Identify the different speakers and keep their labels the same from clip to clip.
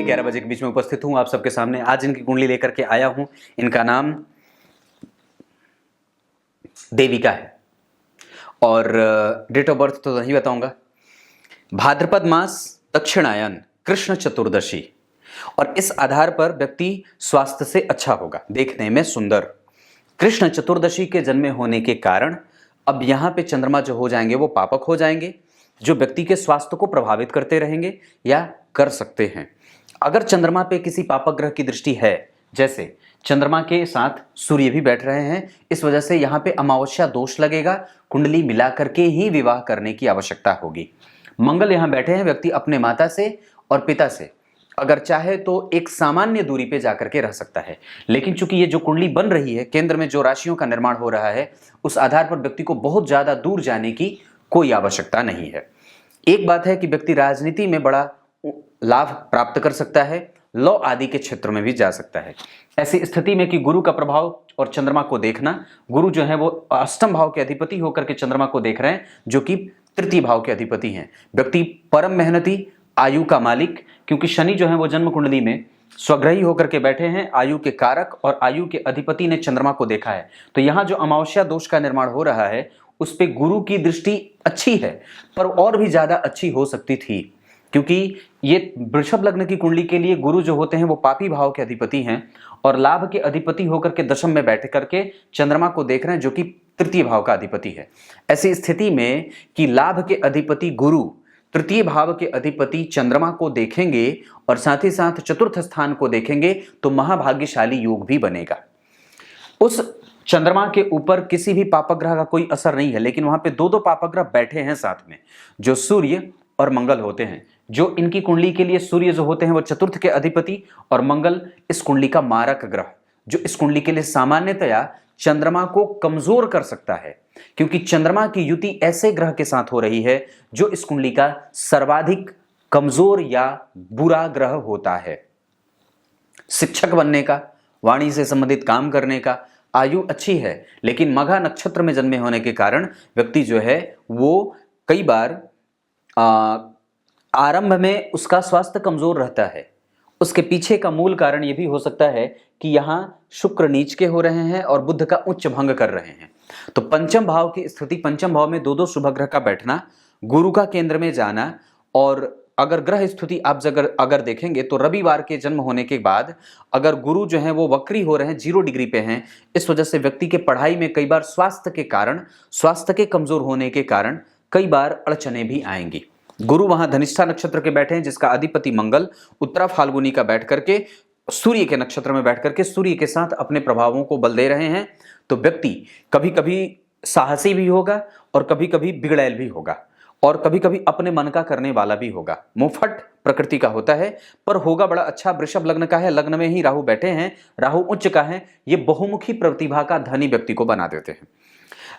Speaker 1: 11 बजे के बीच में उपस्थित हूं आप सबके सामने। आज इनकी कुंडली लेकर के आया हूं। इनका नाम देविका है और डेट ऑफ बर्थ तो नहीं बताऊंगा। भाद्रपद मास, दक्षिणायन, कृष्ण चतुर्दशी। और इस आधार पर व्यक्ति स्वास्थ्य से अच्छा होगा, देखने में सुंदर। कृष्ण चतुर्दशी के जन्मे होने के कारण अब यहां पे चंद्रमा जो हो जाएंगे वो पापक हो जाएंगे, जो व्यक्ति के स्वास्थ्य को प्रभावित करते रहेंगे या कर सकते हैं। अगर चंद्रमा पे किसी पापक ग्रह की दृष्टि है, जैसे चंद्रमा के साथ सूर्य भी बैठ रहे हैं, इस वजह से यहाँ पे अमावस्या दोष लगेगा। कुंडली मिला करके ही विवाह करने की आवश्यकता होगी। मंगल यहाँ बैठे हैं, व्यक्ति अपने माता से और पिता से अगर चाहे तो एक सामान्य दूरी पे जाकर के रह सकता है, लेकिन चूंकि ये जो कुंडली बन रही है, केंद्र में जो राशियों का निर्माण हो रहा है, उस आधार पर व्यक्ति को बहुत ज्यादा दूर जाने की कोई आवश्यकता नहीं है। एक बात है कि व्यक्ति राजनीति में बड़ा लाभ प्राप्त कर सकता है, लॉ आदि के क्षेत्र में भी जा सकता है। ऐसी स्थिति में कि गुरु का प्रभाव और चंद्रमा को देखना, गुरु जो है वो अष्टम भाव के अधिपति होकर के चंद्रमा को देख रहे हैं, जो कि तृतीय भाव के अधिपति हैं। व्यक्ति परम मेहनती, आयु का मालिक, क्योंकि शनि जो है वो जन्म कुंडली में स्वग्रही होकर के बैठे हैं, आयु के कारक और आयु के अधिपति ने चंद्रमा को देखा है। तो यहाँ जो अमावस्या दोष का निर्माण हो रहा है उस पे गुरु की दृष्टि अच्छी है, पर और भी ज्यादा अच्छी हो सकती थी, क्योंकि ये वृषभ लग्न की कुंडली के लिए गुरु जो होते हैं वो पापी भाव के अधिपति हैं और लाभ के अधिपति होकर के दशम में बैठ करके चंद्रमा को देख रहे हैं, जो कि तृतीय भाव का अधिपति है। ऐसी स्थिति में कि लाभ के अधिपति गुरु तृतीय भाव के अधिपति चंद्रमा को देखेंगे और साथ ही साथ चतुर्थ स्थान को देखेंगे तो महाभाग्यशाली योग भी बनेगा। उस चंद्रमा के ऊपर किसी भी पापक ग्रह का कोई असर नहीं है, लेकिन वहां पे दो दो पापक ग्रह बैठे हैं साथ में, जो सूर्य और मंगल होते हैं। जो इनकी कुंडली के लिए सूर्य जो होते हैं वो चतुर्थ के अधिपति और मंगल इस कुंडली का मारक ग्रह, जो इस कुंडली के लिए सामान्यतया चंद्रमा को कमजोर कर सकता है, क्योंकि चंद्रमा की युति ऐसे ग्रह के साथ हो रही है जो इस कुंडली का सर्वाधिक कमजोर या बुरा ग्रह होता है। शिक्षक बनने का, वाणी से संबंधित काम करने का, आयु अच्छी है, लेकिन मघा नक्षत्र में जन्मे होने के कारण व्यक्ति जो है वो कई बार आरंभ में उसका स्वास्थ्य कमजोर रहता है। उसके पीछे का मूल कारण यह भी हो सकता है कि यहाँ शुक्र नीच के हो रहे हैं और बुध का उच्च भंग कर रहे हैं। तो पंचम भाव की स्थिति, पंचम भाव में दो दो शुभ ग्रह का बैठना, गुरु का केंद्र में जाना, और अगर ग्रह स्थिति आप अगर देखेंगे तो रविवार के जन्म होने के बाद अगर गुरु जो है वो वक्री हो रहे हैं, 0 डिग्री पे हैं, इस वजह से व्यक्ति के पढ़ाई में कई बार स्वास्थ्य के कारण, स्वास्थ्य के कमजोर होने के कारण कई बार अड़चने भी आएंगी। गुरु वहां धनिष्ठा नक्षत्र के बैठे हैं, जिसका अधिपति मंगल उत्तरा फाल्गुनी का बैठ करके सूर्य के नक्षत्र में बैठ करके सूर्य के साथ अपने प्रभावों को बल दे रहे हैं। तो व्यक्ति कभी कभी साहसी भी होगा और कभी कभी बिगड़ैल भी होगा और कभी कभी अपने मन का करने वाला भी होगा। मुंहफट प्रकृति का होता है, पर होगा बड़ा अच्छा। वृषभ लग्न का है, लग्न में ही राहु बैठे हैं, राहु उच्च का है, ये बहुमुखी प्रतिभा का धनी व्यक्ति को बना देते हैं।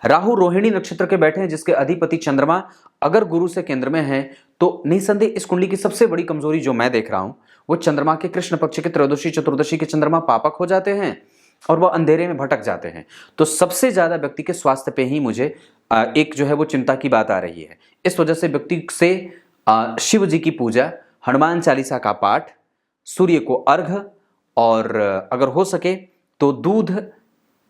Speaker 1: राहु रोहिणी नक्षत्र के बैठे हैं, जिसके अधिपति चंद्रमा अगर गुरु से केंद्र में है तो निसंदेह इस कुंडली की सबसे बड़ी कमजोरी जो मैं देख रहा हूं वो चंद्रमा के कृष्ण पक्ष के त्रयोदशी चतुर्दशी के चंद्रमा पापक हो जाते हैं और वह अंधेरे में भटक जाते हैं। तो सबसे ज्यादा व्यक्ति के स्वास्थ्य पे ही मुझे एक जो है वो चिंता की बात आ रही है। इस वजह से व्यक्ति से शिव जी की पूजा, हनुमान चालीसा का पाठ, सूर्य को अर्घ और अगर हो सके तो दूध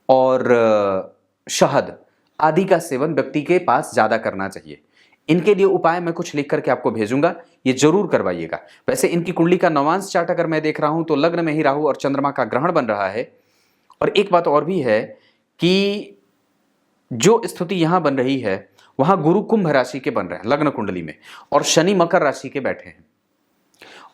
Speaker 1: और शहद आदि का सेवन व्यक्ति के पास ज्यादा करना चाहिए। इनके लिए उपाय मैं कुछ लिख करके आपको भेजूंगा, ये जरूर करवाइएगा। वैसे इनकी कुंडली का नवांश चार्ट अगर मैं देख रहा हूं तो लग्न में ही राहु और चंद्रमा का ग्रहण बन रहा है। और एक बात और भी है कि जो स्थिति यहां बन रही है वहां गुरु कुंभ राशि के बन रहे हैं लग्न कुंडली में, और शनि मकर राशि के बैठे हैं।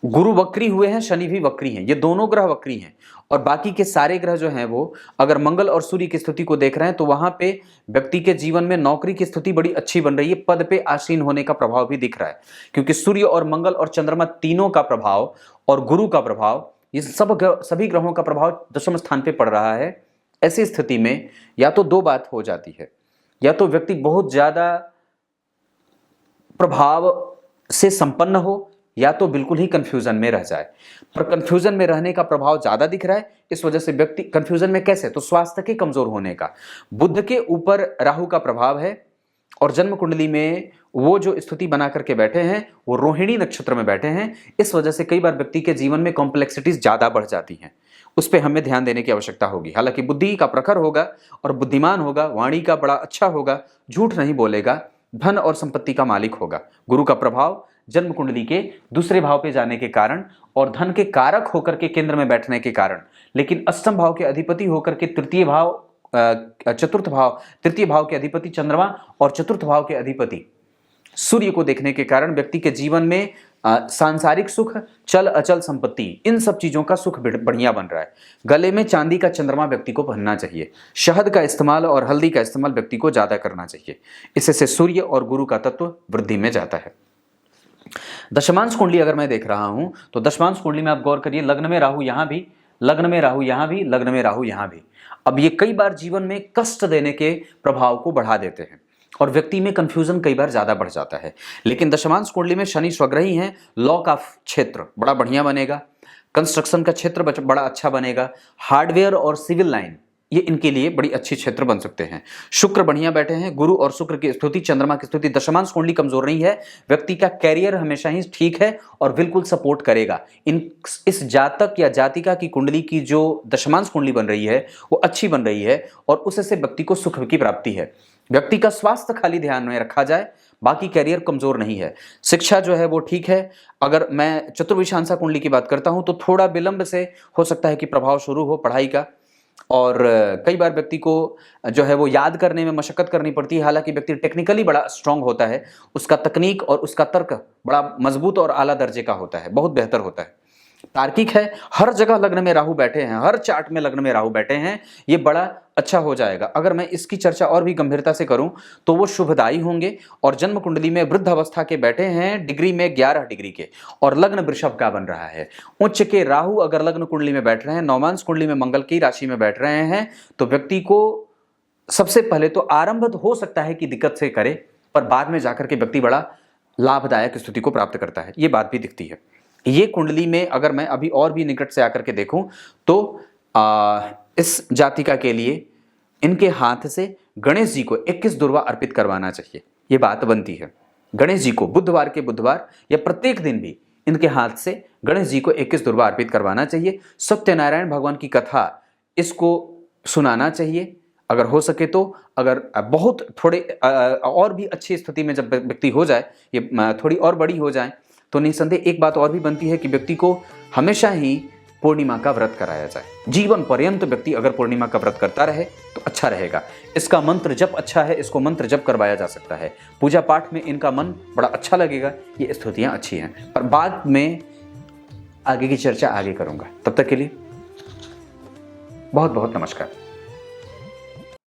Speaker 1: गुरु वक्री हुए हैं, शनि भी वक्री हैं, ये दोनों ग्रह वक्री हैं। और बाकी के सारे ग्रह जो हैं वो अगर मंगल और सूर्य की स्थिति को देख रहे हैं तो वहां पे व्यक्ति के जीवन में नौकरी की स्थिति बड़ी अच्छी बन रही है, पद पे आसीन होने का प्रभाव भी दिख रहा है, क्योंकि सूर्य और मंगल और चंद्रमा तीनों का प्रभाव और गुरु का प्रभाव, ये सभी ग्रहों का प्रभाव दशम स्थान पे पड़ रहा है। ऐसी स्थिति में या तो दो बात हो जाती है, या तो व्यक्ति बहुत ज्यादा प्रभाव से संपन्न हो, या तो बिल्कुल ही कंफ्यूजन में रह जाए। पर कंफ्यूजन में रहने का प्रभाव ज्यादा दिख रहा है, इस वजह से व्यक्ति कंफ्यूजन में कैसे, तो स्वास्थ्य के कमजोर होने का। बुध के ऊपर राहु का प्रभाव है और जन्म कुंडली में वो जो स्थिति बना करके बैठे हैं वो रोहिणी नक्षत्र में बैठे हैं। इस वजह से कई बार व्यक्ति के जीवन में कॉम्प्लेक्सिटीज ज्यादा बढ़ जाती हैं, उस पर हमें ध्यान देने की आवश्यकता होगी। हालांकि बुद्धि का प्रखर होगा और बुद्धिमान होगा, वाणी का बड़ा अच्छा होगा, झूठ नहीं बोलेगा, धन और संपत्ति का मालिक होगा। गुरु का प्रभाव जन्म कुंडली के दूसरे भाव पे जाने के कारण और धन के कारक होकर के केंद्र में बैठने के कारण, लेकिन अष्टम भाव के अधिपति होकर के तृतीय भाव तृतीय भाव के अधिपति चंद्रमा और चतुर्थ भाव के अधिपति सूर्य को देखने के कारण व्यक्ति के जीवन में सांसारिक सुख, चल अचल संपत्ति, इन सब चीजों का सुख बढ़िया बन रहा है। गले में चांदी का चंद्रमा व्यक्ति को पहनना चाहिए। शहद का इस्तेमाल और हल्दी का इस्तेमाल व्यक्ति को ज्यादा करना चाहिए। इससे सूर्य और गुरु का तत्व वृद्धि में जाता है। दशमांश कुंडली अगर मैं देख रहा हूं तो दशमांश कुंडली में आप गौर करिए, लग्न में राहु यहां भी, लग्न में राहु यहां भी, लग्न में राहु यहां भी। अब ये कई बार जीवन में कष्ट देने के प्रभाव को बढ़ा देते हैं और व्यक्ति में कंफ्यूजन कई बार ज्यादा बढ़ जाता है। लेकिन दशमांश कुंडली में शनि स्वग्रही हैं, लॉ का क्षेत्र बड़ा बढ़िया बनेगा, कंस्ट्रक्शन का क्षेत्र बड़ा अच्छा बनेगा, हार्डवेयर और सिविल लाइन ये इनके लिए बड़ी अच्छी क्षेत्र बन सकते हैं। शुक्र बढ़िया बैठे हैं, गुरु और शुक्र की स्थिति, चंद्रमा की स्थिति, दशमांश कुंडली कमजोर नहीं है, व्यक्ति का कैरियर हमेशा ही ठीक है और बिल्कुल सपोर्ट करेगा। इस जातक या जातिका की कुंडली की जो दशमांश कुंडली बन रही है वो अच्छी बन रही है और उससे व्यक्ति को सुख की प्राप्ति है। व्यक्ति का स्वास्थ्य खाली ध्यान में रखा जाए, बाकी कैरियर कमजोर नहीं है। शिक्षा जो है वो ठीक है। अगर मैं चतुर्विशांसा कुंडली की बात करता हूं तो थोड़ा विलंब से हो सकता है कि प्रभाव शुरू हो पढ़ाई का, और कई बार व्यक्ति को जो है वो याद करने में मशक्कत करनी पड़ती है। हालांकि व्यक्ति टेक्निकली बड़ा स्ट्रांग होता है, उसका तकनीक और उसका तर्क बड़ा मजबूत और आला दर्जे का होता है, बहुत बेहतर होता है, तार्किक है। हर जगह लग्न में राहु बैठे हैं, हर चार्ट में लग्न में राहु बैठे हैं, ये बड़ा अच्छा हो जाएगा। अगर मैं इसकी चर्चा और भी गंभीरता से करूं तो वो शुभदायी होंगे। और जन्म कुंडली में वृद्ध अवस्था के बैठे हैं, डिग्री में 11 डिग्री के, और लग्न वृषभ का बन रहा है। उच्च के राहु अगर लग्न कुंडली में बैठ रहे हैं, नौमांश कुंडली में मंगल की राशि में बैठ रहे हैं, तो व्यक्ति को सबसे पहले तो आरंभ हो सकता है कि दिक्कत से करे, पर बाद में जाकर के व्यक्ति बड़ा लाभदायक स्थिति को प्राप्त करता है, ये बात भी दिखती है। ये कुंडली में अगर मैं अभी और भी निकट से आकर के देखूं तो इस जातिका के लिए इनके हाथ से गणेश जी को 21 दुर्वा अर्पित करवाना चाहिए, ये बात बनती है। गणेश जी को बुधवार के बुधवार या प्रत्येक दिन भी इनके हाथ से गणेश जी को 21 दुर्वा अर्पित करवाना चाहिए। सत्यनारायण भगवान की कथा इसको सुनाना चाहिए अगर हो सके तो। अगर बहुत थोड़े और भी अच्छी स्थिति में जब व्यक्ति हो जाए, ये थोड़ी और बड़ी हो जाए, तो निसंदेह एक बात और भी बनती है कि व्यक्ति को हमेशा ही पूर्णिमा का व्रत कराया जाए। जीवन पर्यंत व्यक्ति अगर पूर्णिमा का व्रत करता रहे तो अच्छा रहेगा। इसका मंत्र जप अच्छा है, इसको मंत्र जप करवाया जा सकता है। पूजा पाठ में इनका मन बड़ा अच्छा लगेगा, ये स्थितियां अच्छी हैं। पर बाद में आगे की चर्चा आगे करूंगा। तब तक के लिए बहुत बहुत नमस्कार।